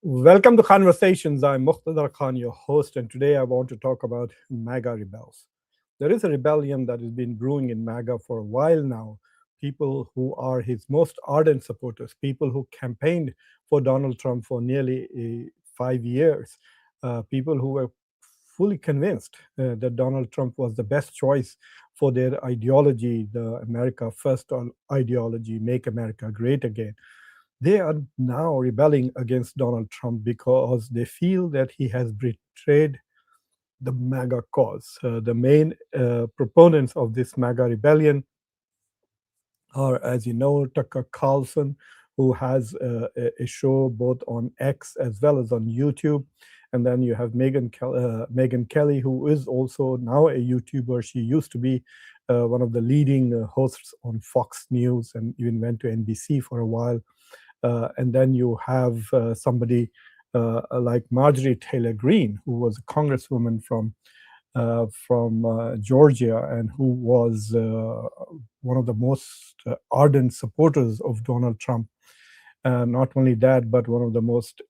Welcome to Conversations. I'm Muqtadar Khan, your host, and today I want to talk about MAGA rebels. There is a rebellion that has been brewing in MAGA for a while now. People who are his most ardent supporters, people who campaigned for Donald Trump for nearly 5 years, people who were fully convinced that Donald Trump was the best choice for their ideology, the America First ideology, make America great again. They are now rebelling against Donald Trump because they feel that he has betrayed the MAGA cause. The main proponents of this MAGA rebellion are, as you know, Tucker Carlson, who has a show both on X as well as on YouTube. And then you have Megan Kelly, who is also now a YouTuber. She used to be one of the leading hosts on Fox News and even went to NBC for a while. And then you have somebody like Marjorie Taylor Greene, who was a congresswoman from Georgia and who was one of the most ardent supporters of Donald Trump. Not only that, but one of the most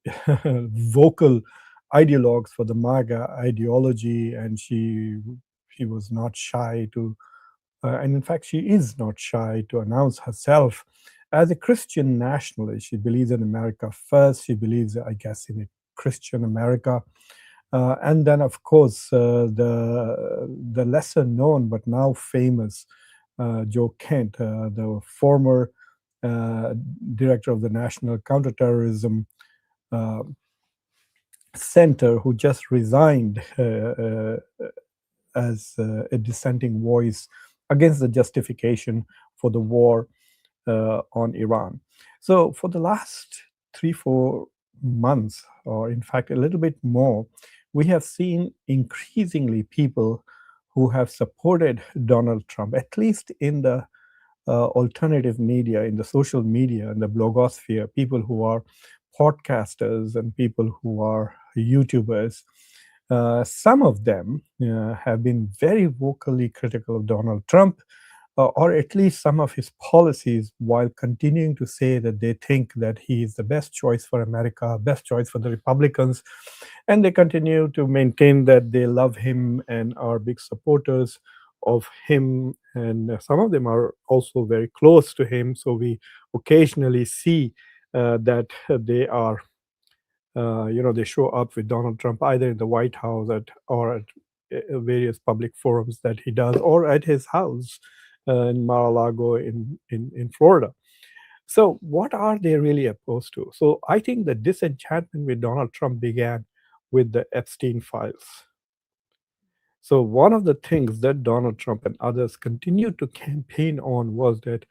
vocal ideologues for the MAGA ideology, and she was not shy to and in fact, she is not shy to announce herself as a Christian nationalist. She believes in America first. She believes, I guess, in a Christian America. And then, of course, the lesser known but now famous Joe Kent, the former uh, director of the National Counterterrorism uh, Center, who just resigned as a dissenting voice against the justification for the war on Iran. So, for the last 3, 4 months, or in fact, a little bit more, we have seen increasingly people who have supported Donald Trump, at least in the alternative media, in the social media, in the blogosphere, people who are podcasters and people who are YouTubers. Some of them have been very vocally critical of Donald Trump, or at least some of his policies, while continuing to say that they think that he is the best choice for America, best choice for the Republicans. And they continue to maintain that they love him and are big supporters of him. And some of them are also very close to him. So we occasionally see that they are they show up with Donald Trump either in the White House or at various public forums that he does, or at his house in Mar-a-Lago in Florida. So, what are they really opposed to? So, I think the disenchantment with Donald Trump began with the Epstein files. So, one of the things that Donald Trump and others continued to campaign on was that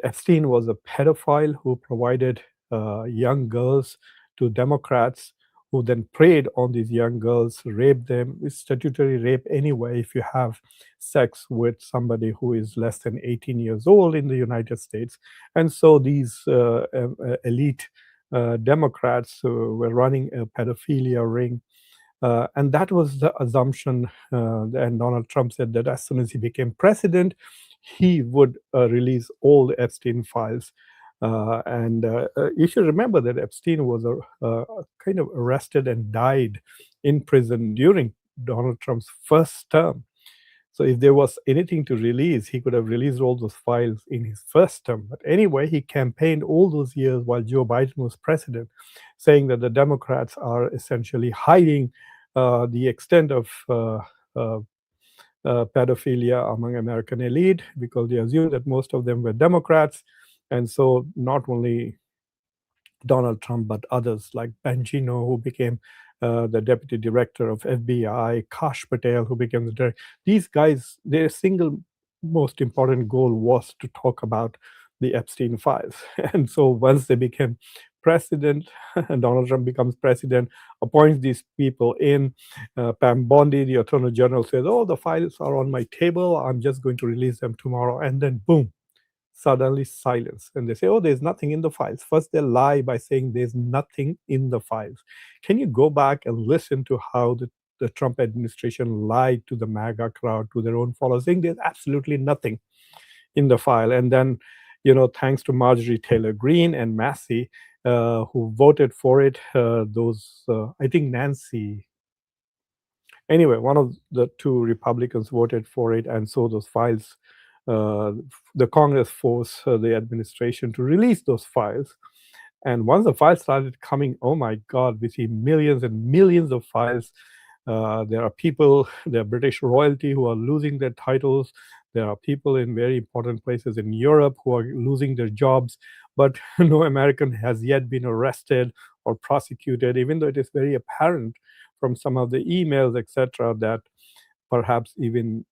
Epstein was a pedophile who provided young girls to Democrats, who then preyed on these young girls, raped them. It's statutory rape anyway if you have sex with somebody who is less than 18 years old in the United States. And so these elite Democrats were running a pedophilia ring. And that was the assumption. And Donald Trump said that as soon as he became president, he would release all the Epstein files. And you should remember that Epstein was kind of arrested and died in prison during Donald Trump's first term. So if there was anything to release, he could have released all those files in his first term. But anyway, he campaigned all those years while Joe Biden was president, saying that the Democrats are essentially hiding the extent of uh, pedophilia among American elite because they assumed that most of them were Democrats. And so not only Donald Trump, but others like Bangino, who became the deputy director of FBI, Kash Patel, who became the director. These guys, their single most important goal was to talk about the Epstein files. And so once they became president, and Donald Trump becomes president, appoints these people in. Pam Bondi, the attorney general, says, "Oh, the files are on my table. I'm just going to release them tomorrow." And then, boom, suddenly silence. And they say, "Oh, there's nothing in the files." First, they lie by saying there's nothing in the files. Can you go back and listen to how the Trump administration lied to the MAGA crowd, to their own followers, saying there's absolutely nothing in the file? And then, thanks to Marjorie Taylor Greene and Massey, who voted for it. I think Nancy. Anyway, one of the two Republicans voted for it, and so those files, uh, the Congress forced the administration to release those files. And once the files started coming, oh my God, we see millions and millions of files. There are people, there are British royalty who are losing their titles. There are people in very important places in Europe who are losing their jobs. But no American has yet been arrested or prosecuted, even though it is very apparent from some of the emails, etc., that perhaps even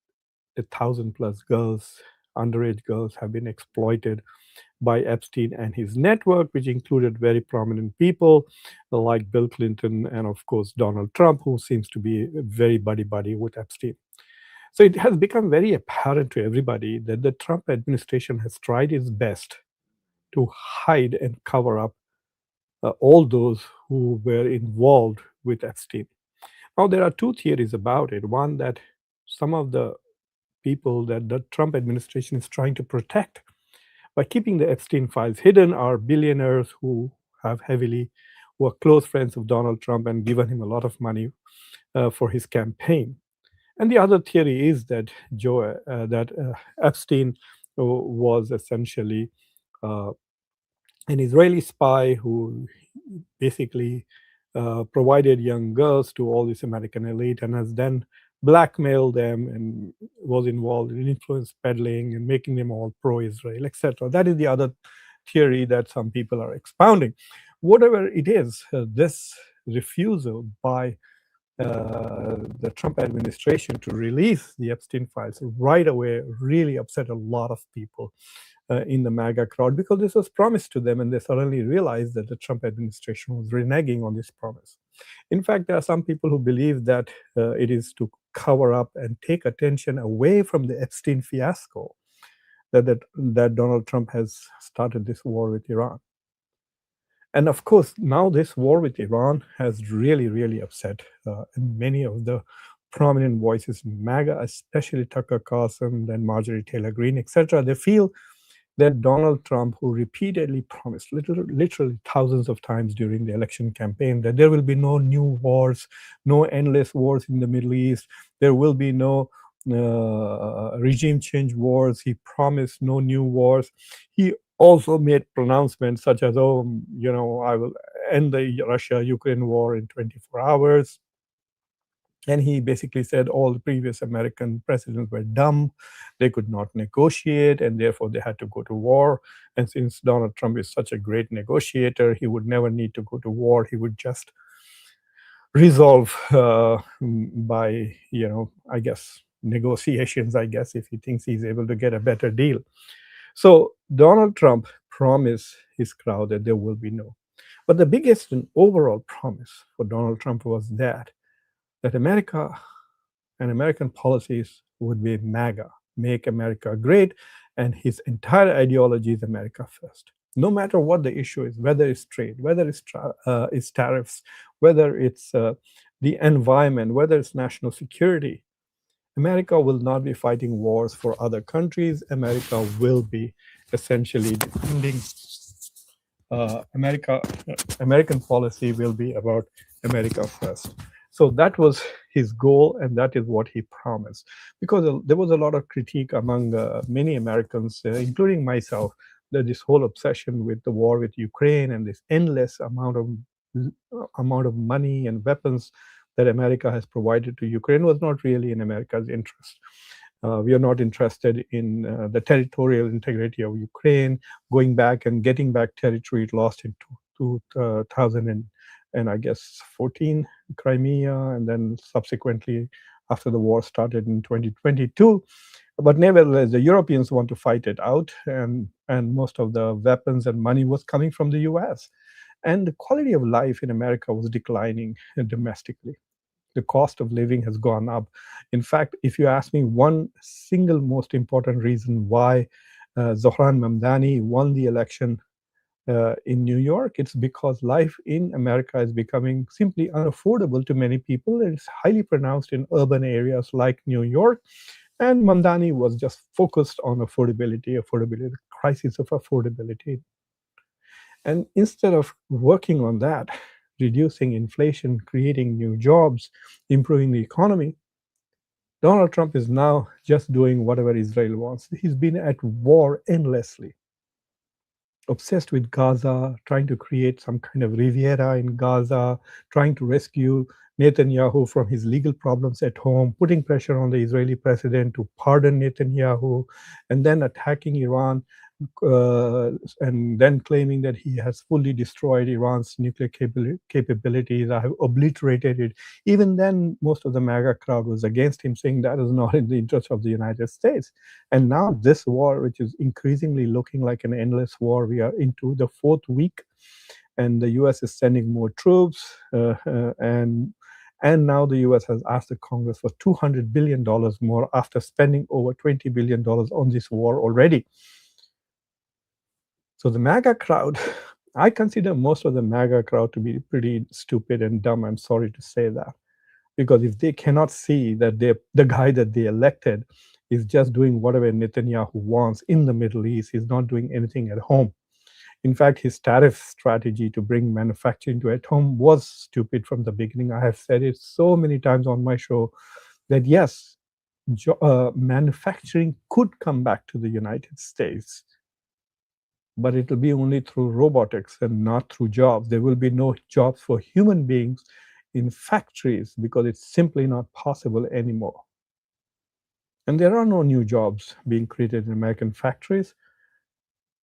1,000 plus girls, underage girls, have been exploited by Epstein and his network, which included very prominent people like Bill Clinton and, of course, Donald Trump, who seems to be very buddy-buddy with Epstein. So it has become very apparent to everybody that the Trump administration has tried its best to hide and cover up all those who were involved with Epstein. Now, there are two theories about it. One, that some of the people that the Trump administration is trying to protect by keeping the Epstein files hidden are billionaires who are close friends of Donald Trump and given him a lot of money for his campaign. And the other theory is that Epstein was essentially uh, an Israeli spy who basically provided young girls to all this American elite and has then blackmailed them and was involved in influence peddling and making them all pro-Israel, etc. That is the other theory that some people are expounding. Whatever it is, this refusal by the Trump administration to release the Epstein files right away really upset a lot of people in the Maga crowd, because this was promised to them and they suddenly realized that the Trump administration was reneging on this promise. In fact, there are some people who believe that it is to cover up and take attention away from the Epstein fiasco that Donald Trump has started this war with Iran. And of course, now this war with Iran has really, really upset many of the prominent voices in MAGA, especially Tucker Carlson, then Marjorie Taylor Greene, etc. They feel that Donald Trump, who repeatedly promised, literally thousands of times during the election campaign, that there will be no new wars, no endless wars in the Middle East, there will be no regime change wars. He promised no new wars. He also made pronouncements such as, I will end the Russia-Ukraine war in 24 hours. And he basically said all the previous American presidents were dumb, they could not negotiate, and therefore they had to go to war. And since Donald Trump is such a great negotiator, he would never need to go to war. He would just resolve by, I guess, negotiations, if he thinks he's able to get a better deal. So Donald Trump promised his crowd that there will be no. But the biggest and overall promise for Donald Trump was that America and American policies would be MAGA, make America great, and his entire ideology is America first. No matter what the issue is, whether it's trade, whether it's tariffs, whether it's the environment, whether it's national security, America will not be fighting wars for other countries. America will be essentially defending American policy will be about America first. So that was his goal, and that is what he promised. Because there was a lot of critique among many Americans, including myself, that this whole obsession with the war with Ukraine and this endless amount of money and weapons that America has provided to Ukraine was not really in America's interest. We are not interested in the territorial integrity of Ukraine, going back and getting back territory it lost in 2000 and I guess 14, Crimea, and then subsequently after the war started in 2022. But nevertheless, the Europeans want to fight it out, and most of the weapons and money was coming from the US. And the quality of life in America was declining domestically. The cost of living has gone up. In fact, if you ask me one single most important reason why Zohran Mamdani won the election in New York, it's because life in America is becoming simply unaffordable to many people. It's highly pronounced in urban areas like New York. And Mamdani was just focused on affordability, the crisis of affordability. And instead of working on that, reducing inflation, creating new jobs, improving the economy, Donald Trump is now just doing whatever Israel wants. He's been at war endlessly, obsessed with Gaza, trying to create some kind of Riviera in Gaza, trying to rescue Netanyahu from his legal problems at home, putting pressure on the Israeli president to pardon Netanyahu, and then attacking Iran, and then claiming that he has fully destroyed Iran's nuclear capabilities. I have obliterated it. Even then, most of the MAGA crowd was against him, saying that is not in the interest of the United States. And now this war, which is increasingly looking like an endless war, we are into the fourth week, and the U.S. is sending more troops, and now the U.S. has asked the Congress for $200 billion more after spending over $20 billion on this war already. So the MAGA crowd, I consider most of the MAGA crowd to be pretty stupid and dumb. I'm sorry to say that. Because if they cannot see that the guy that they elected is just doing whatever Netanyahu wants in the Middle East, he's not doing anything at home. In fact, his tariff strategy to bring manufacturing to at home was stupid from the beginning. I have said it so many times on my show that yes, manufacturing could come back to the United States, but it will be only through robotics and not through jobs. There will be no jobs for human beings in factories because it's simply not possible anymore. And there are no new jobs being created in American factories.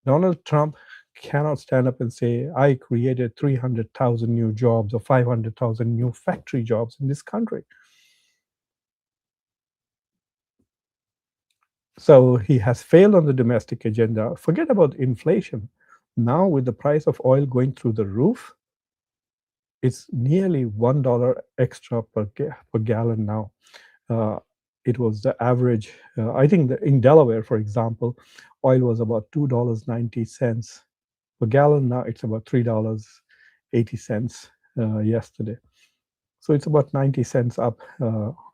Donald Trump cannot stand up and say, I created 300,000 new jobs or 500,000 new factory jobs in this country. So he has failed on the domestic agenda. Forget about inflation. Now, with the price of oil going through the roof, it's nearly $1 extra per gallon now. It was the average. I think that in Delaware, for example, oil was about $2.90 per gallon. Now it's about $3.80 yesterday. So it's about 90 cents up,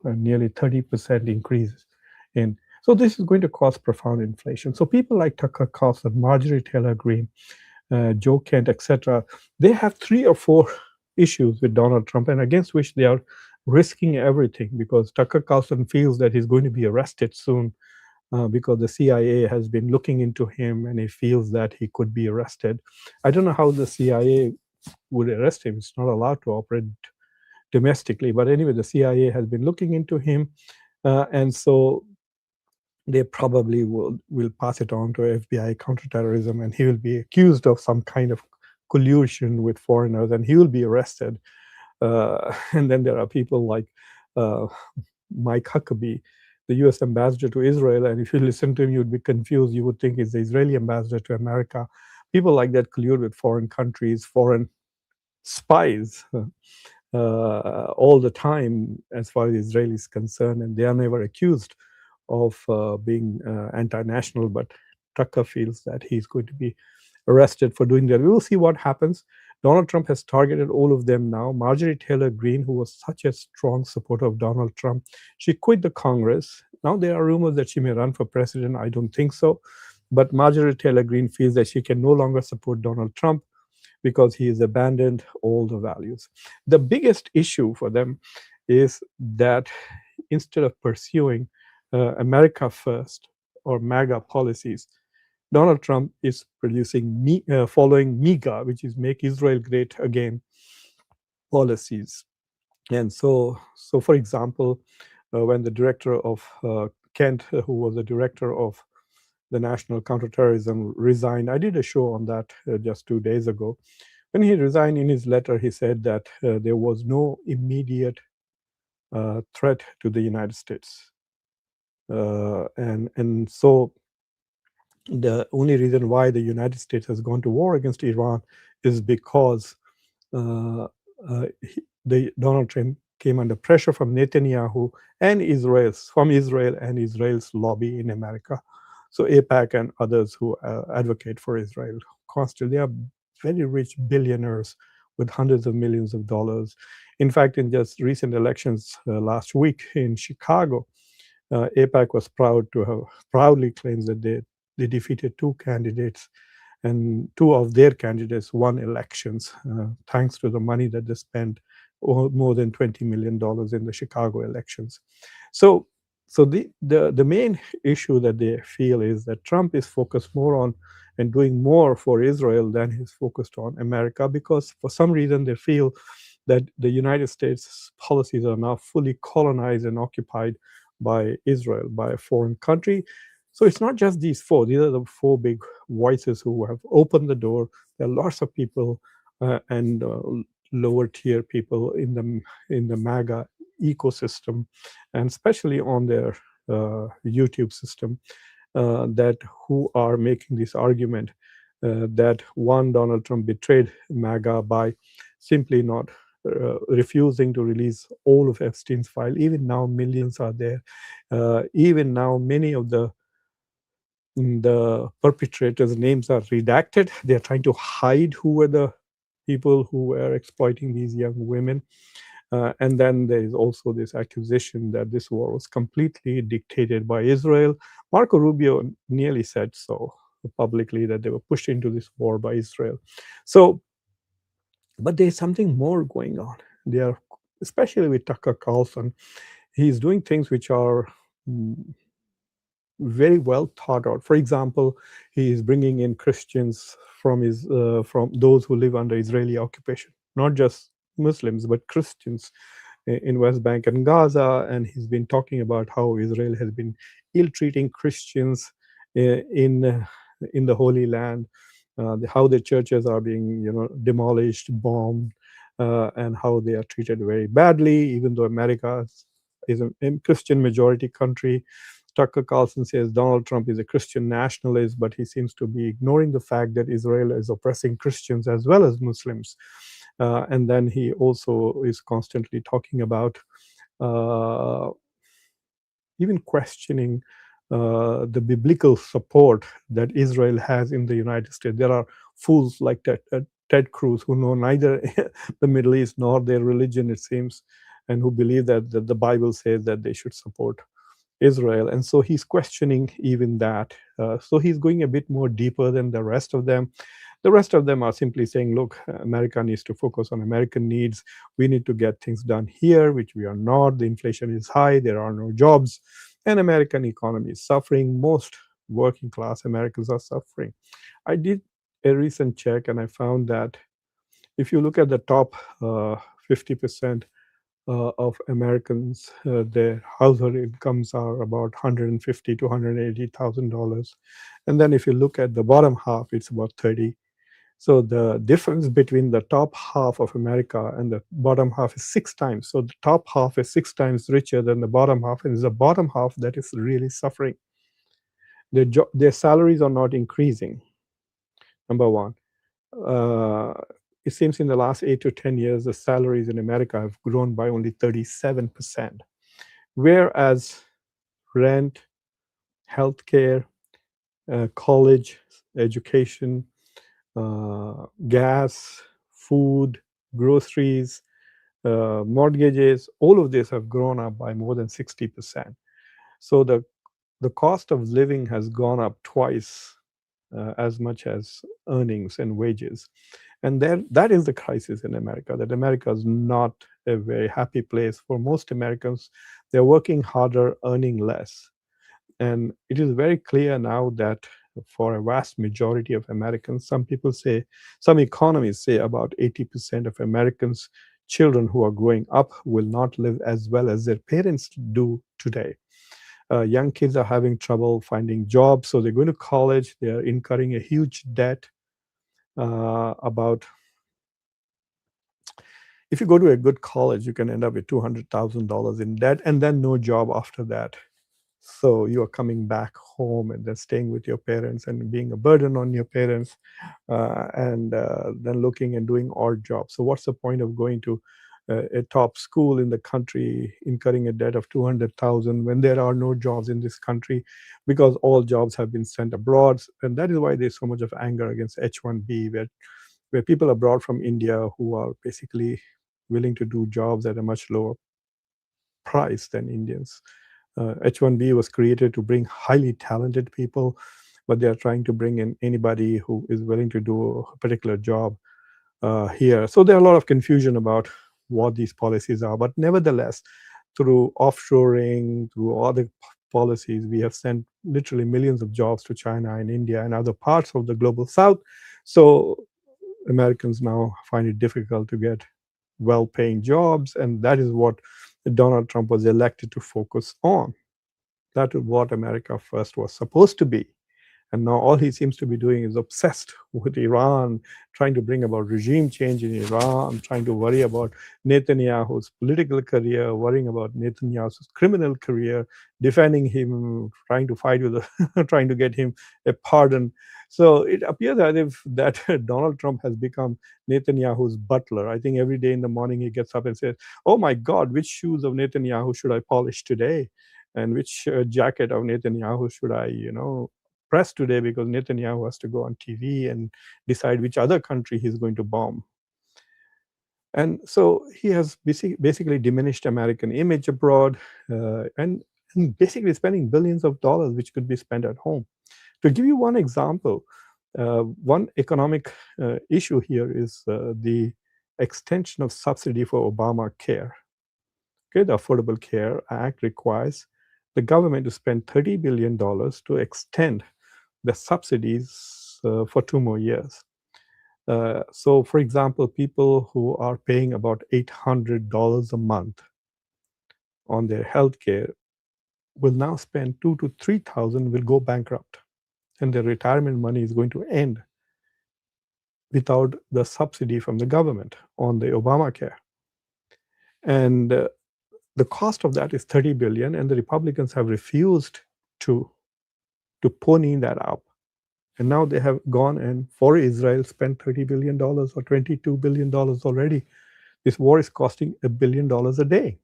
nearly 30% increase in. So this is going to cause profound inflation. So people like Tucker Carlson, Marjorie Taylor Greene, Joe Kent, etc., they have 3 or 4 issues with Donald Trump and against which they are risking everything because Tucker Carlson feels that he's going to be arrested soon because the CIA has been looking into him and he feels that he could be arrested. I don't know how the CIA would arrest him. It's not allowed to operate domestically. But anyway, the CIA has been looking into him. And so they probably will pass it on to FBI counterterrorism, and he will be accused of some kind of collusion with foreigners, and he will be arrested. And then there are people like Mike Huckabee, the U.S. ambassador to Israel, and if you listen to him, you'd be confused. You would think he's the Israeli ambassador to America. People like that collude with foreign countries, foreign spies all the time, as far as Israel is concerned, and they are never accused of being anti-national. But Tucker feels that he's going to be arrested for doing that. We will see what happens. Donald Trump has targeted all of them now. Marjorie Taylor Greene, who was such a strong supporter of Donald Trump, she quit the Congress. Now there are rumors that she may run for president. I don't think so. But Marjorie Taylor Greene feels that she can no longer support Donald Trump because he has abandoned all the values. The biggest issue for them is that instead of pursuing America First or MAGA policies, Donald Trump is following Maga, which is Make Israel Great Again policies. And so for example, when the director of Kent, who was the director of the National Counterterrorism, resigned, I did a show on that just 2 days ago. When he resigned, in his letter, he said that there was no immediate threat to the United States. And so the only reason why the United States has gone to war against Iran is because Donald Trump came under pressure from Netanyahu and Israel and Israel's lobby in America. So AIPAC and others who advocate for Israel constantly, they are very rich billionaires with hundreds of millions of dollars. In fact, in just recent elections last week in Chicago, AIPAC was proudly claims that they defeated 2 candidates and two of their candidates won elections thanks to the money that they spent, more than $20 million in the Chicago elections. So, so the main issue that they feel is that Trump is focused more on and doing more for Israel than he's focused on America, because for some reason they feel that the United States policies are now fully colonized and occupied by Israel, by a foreign country. So it's not just these four. These are the four big voices who have opened the door. There are lots of people and lower tier people in the Maga ecosystem, and especially on their YouTube system, that who are making this argument that one, Donald Trump betrayed MAGA by simply not refusing to release all of Epstein's file. Even now, millions are there. Even now, many of the perpetrators' names are redacted. They are trying to hide who were the people who were exploiting these young women. And then there is also this accusation that this war was completely dictated by Israel. Marco Rubio nearly said so publicly, that they were pushed into this war by Israel. So, but there's something more going on. They are, especially with Tucker Carlson, he's doing things which are very well thought out. For example, he is bringing in Christians from those who live under Israeli occupation, not just Muslims but Christians in West Bank and Gaza, and he's been talking about how Israel has been ill-treating Christians in the Holy Land, how the churches are being demolished, bombed, and how they are treated very badly, even though America is a Christian majority country. Tucker Carlson says Donald Trump is a Christian nationalist, but he seems to be ignoring the fact that Israel is oppressing Christians as well as Muslims. And then he also is constantly talking about uh, even questioning the biblical support that Israel has in the United States. There are fools like Ted Cruz who know neither the Middle East nor their religion, it seems, and who believe that the Bible says that they should support Israel. And so he's questioning even that. So he's going a bit more deeper than the rest of them. The rest of them are simply saying, look, America needs to focus on American needs. We need to get things done here, which we are not. The inflation is high. There are no jobs. And American economy is suffering. Most working class Americans are suffering. I did a recent check and I found that if you look at the top 50% of Americans, their household incomes are about $150,000 to $180,000, and then if you look at the bottom half, it's about 30. So the difference between the top half of America and the bottom half is 6 times. So the top half is 6 times richer than the bottom half, and it's the bottom half that is really suffering. Their salaries are not increasing. Number one. Uh, it seems in the last 8 to 10 years, the salaries in America have grown by only 37%, whereas rent, healthcare, college, education, gas, food, groceries, mortgages, all of this have grown up by more than 60%. So the cost of living has gone up twice as much as earnings and wages. And that is the crisis in America, that America is not a very happy place for most Americans. They're working harder, earning less. And it is very clear now that for a vast majority of Americans, some economists say about 80% of Americans' children who are growing up will not live as well as their parents do today. Young kids are having trouble finding jobs, so they're going to college, they're incurring a huge debt. About If you go to a good college, you can end up with $200,000 in debt and then no job after that. So you are coming back home and then staying with your parents and being a burden on your parents, and then looking and doing odd jobs. So what's the point of going to a top school in the country, incurring a debt of 200,000 when there are no jobs in this country, because all jobs have been sent abroad? And that is why there's so much of anger against H-1B, where people abroad from India who are basically willing to do jobs at a much lower price than Indians. H-1B was created to bring highly talented people but they are trying to bring in anybody who is willing to do a particular job here. So there are a lot of confusion about what these policies are. But nevertheless, through offshoring, through other policies, we have sent literally millions of jobs to China and India and other parts of the global south. So Americans now find it difficult to get well paying jobs. And that is what Donald Trump was elected to focus on. That is what America First was supposed to be. And now all he seems to be doing is obsessed with Iran, trying to bring about regime change in Iran, trying to worry about Netanyahu's political career, worrying about Netanyahu's criminal career, defending him, trying to fight with, trying to get him a pardon. So it appears as if that Donald Trump has become Netanyahu's butler. I think every day in the morning he gets up and says, "Oh my God, which shoes of Netanyahu should I polish today? And which jacket of Netanyahu should I, press today, because Netanyahu has to go on TV and decide which other country he's going to bomb." And so he has basically diminished American image abroad, and basically spending billions of dollars, which could be spent at home. To give you one example, one economic issue here is the extension of subsidy for Obamacare. Okay, the Affordable Care Act requires the government to spend $30 billion to extend the subsidies for 2 more years. So, for example, people who are paying about $800 a month on their health care will now spend 2 to 3,000, will go bankrupt, and their retirement money is going to end without the subsidy from the government on the Obamacare. And the cost of that is 30 billion, and the Republicans have refused to pony that up. And now they have gone and, for Israel, spent $30 billion or $22 billion already. This war is costing $1 billion a day.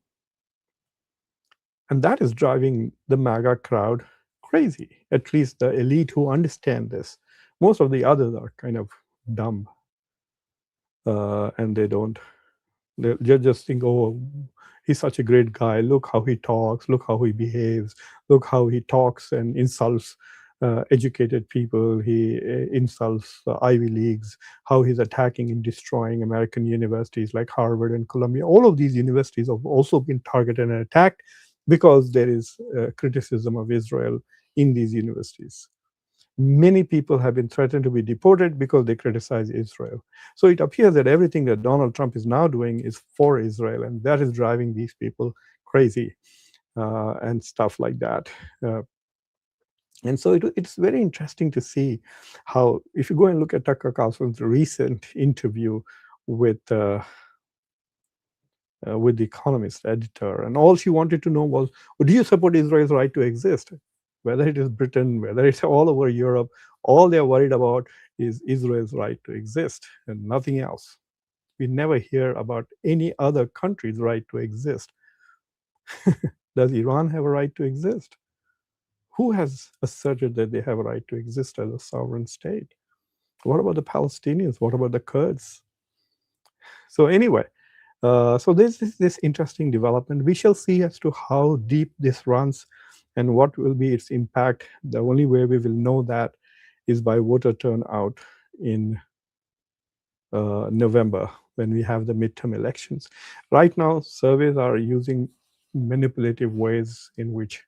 And that is driving the MAGA crowd crazy, at least the elite who understand this. Most of the others are kind of dumb. And they just think, "Oh, he's such a great guy. Look how he talks. Look how he behaves. Look how he talks and insults educated people. He insults Ivy Leagues. How he's attacking and destroying American universities like Harvard and Columbia." All of these universities have also been targeted and attacked because there is criticism of Israel in these universities. Many people have been threatened to be deported because they criticize Israel. So it appears that everything that Donald Trump is now doing is for Israel, and that is driving these people crazy and stuff like that. And so it's very interesting to see how, if you go and look at Tucker Carlson's recent interview with the Economist editor, and all she wanted to know was, well, do you support Israel's right to exist? Whether it is Britain, whether it's all over Europe, all they're worried about is Israel's right to exist and nothing else. We never hear about any other country's right to exist. Does Iran have a right to exist? Who has asserted that they have a right to exist as a sovereign state? What about the Palestinians? What about the Kurds? So anyway, so this is this interesting development. We shall see as to how deep this runs and what will be its impact. The only way we will know that is by voter turnout in November, when we have the midterm elections. Right now, surveys are using manipulative ways in which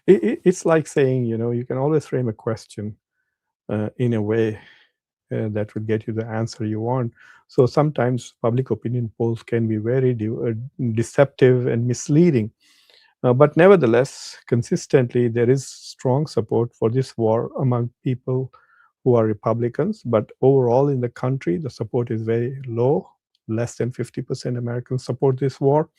it's like saying, you can always frame a question in a way that would get you the answer you want. So sometimes public opinion polls can be very deceptive and misleading. But nevertheless, consistently, there is strong support for this war among people who are Republicans. But overall in the country, the support is very low. Less than 50% Americans support this war.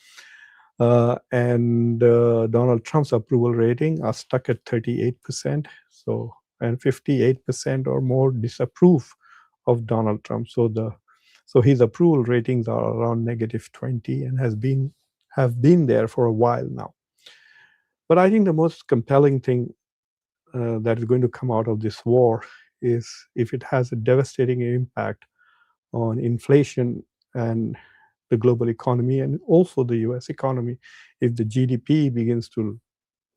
And Donald Trump's approval rating are stuck at 38%. And 58% or more disapprove of Donald Trump. So his approval ratings are around -20 and have been there for a while now. But I think the most compelling thing that is going to come out of this war is if it has a devastating impact on inflation and the global economy, and also the US economy. If the GDP begins to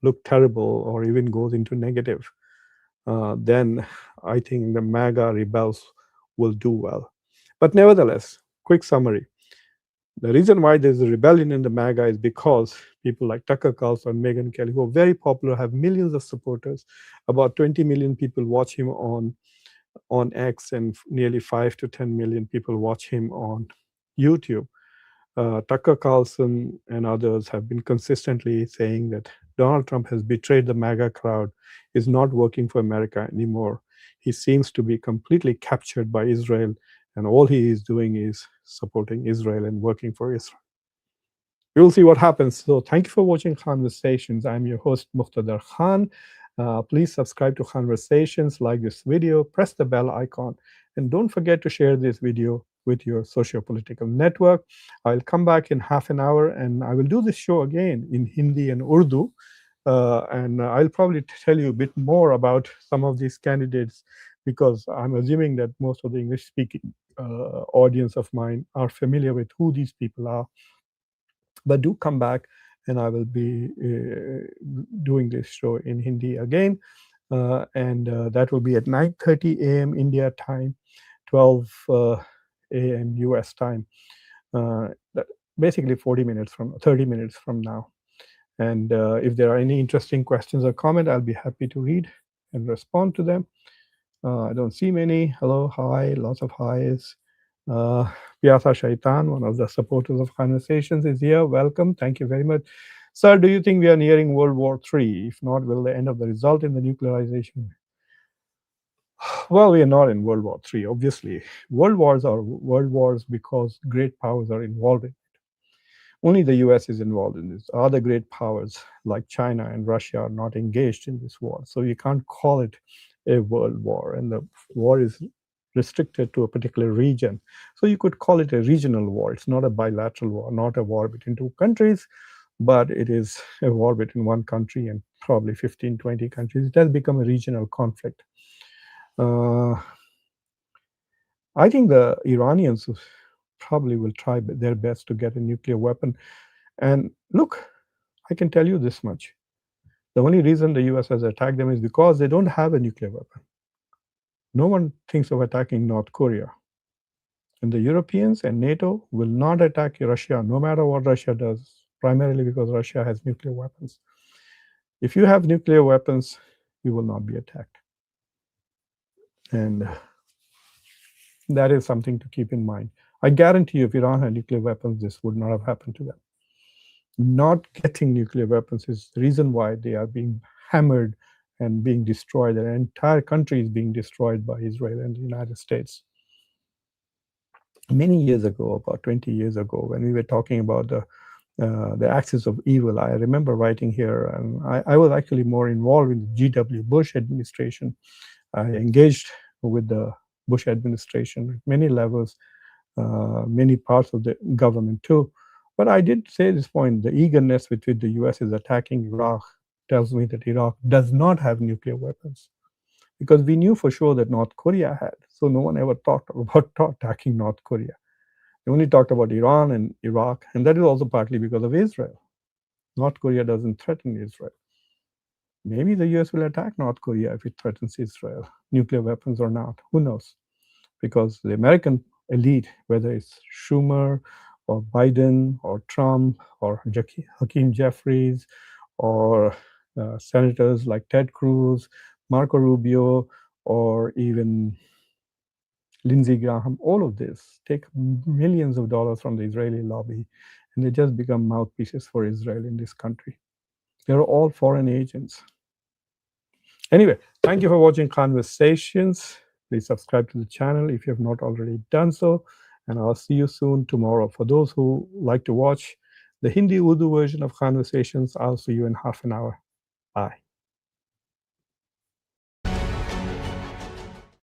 look terrible or even goes into negative, then I think the MAGA rebels will do well. But nevertheless, quick summary. The reason why there's a rebellion in the MAGA is because people like Tucker Carlson, Megyn Kelly, who are very popular, have millions of supporters. About 20 million people watch him on X, and nearly 5 to 10 million people watch him on YouTube. Tucker Carlson and others have been consistently saying that Donald Trump has betrayed the MAGA crowd, is not working for America anymore. He seems to be completely captured by Israel, and all he is doing is supporting Israel and working for Israel. We'll see what happens. So thank you for watching Conversations. I'm your host, Muqtadar Khan. Please subscribe to Conversations, like this video, press the bell icon, and don't forget to share this video with your socio-political network. I'll come back in half an hour, and I will do this show again in Hindi and Urdu. And I'll probably tell you a bit more about some of these candidates, because I'm assuming that most of the English-speaking audience of mine are familiar with who these people are. But do come back, and I will be doing this show in Hindi again. And that will be at 9:30 a.m. India time, 12 a.m. US time. Basically 30 minutes from now. And if there are any interesting questions or comments, I'll be happy to read and respond to them. I don't see many. Hello, hi, lots of highs. Pyasa Shaitan, one of the supporters of Conversations, is here. Welcome. Thank you very much. Sir, do you think we are nearing World War III? If not, will the end of the result in the nuclearization? Well, we are not in World War III, obviously. World wars are world wars because great powers are involved in it. Only the US is involved in this. Other great powers like China and Russia are not engaged in this war. So you can't call it a world war. And the war is restricted to a particular region. So you could call it a regional war. It's not a bilateral war, not a war between two countries, but it is a war between one country and probably 15, 20 countries. It has become a regional conflict. I think the Iranians probably will try their best to get a nuclear weapon. And look, I can tell you this much. The only reason the US has attacked them is because they don't have a nuclear weapon. No one thinks of attacking North Korea. And the Europeans and NATO will not attack Russia, no matter what Russia does, primarily because Russia has nuclear weapons. If you have nuclear weapons, you will not be attacked. And that is something to keep in mind. I guarantee you, if Iran had nuclear weapons, this would not have happened to them. Not getting nuclear weapons is the reason why they are being hammered and being destroyed. Their entire country is being destroyed by Israel and the United States. Many years ago, about 20 years ago, when we were talking about the axis of evil, I remember writing here, and I was actually more involved in the G.W. Bush administration. I engaged with the Bush administration at many levels, many parts of the government too. But I did say at this point, the eagerness with which the US is attacking Iraq tells me that Iraq does not have nuclear weapons. Because we knew for sure that North Korea had. So no one ever talked about attacking North Korea. They only talked about Iran and Iraq, and that is also partly because of Israel. North Korea doesn't threaten Israel. Maybe the US will attack North Korea if it threatens Israel, nuclear weapons or not. Who knows? Because the American elite, whether it's Schumer or Biden or Trump or Hakeem Jeffries or senators like Ted Cruz, Marco Rubio, or even Lindsey Graham, all of this take millions of dollars from the Israeli lobby, and they just become mouthpieces for Israel in this country. They're all foreign agents. Anyway, thank you for watching Conversations. Please subscribe to the channel if you have not already done so, and I'll see you soon tomorrow. For those who like to watch the Hindi Urdu version of Conversations, I'll see you in half an hour. Bye.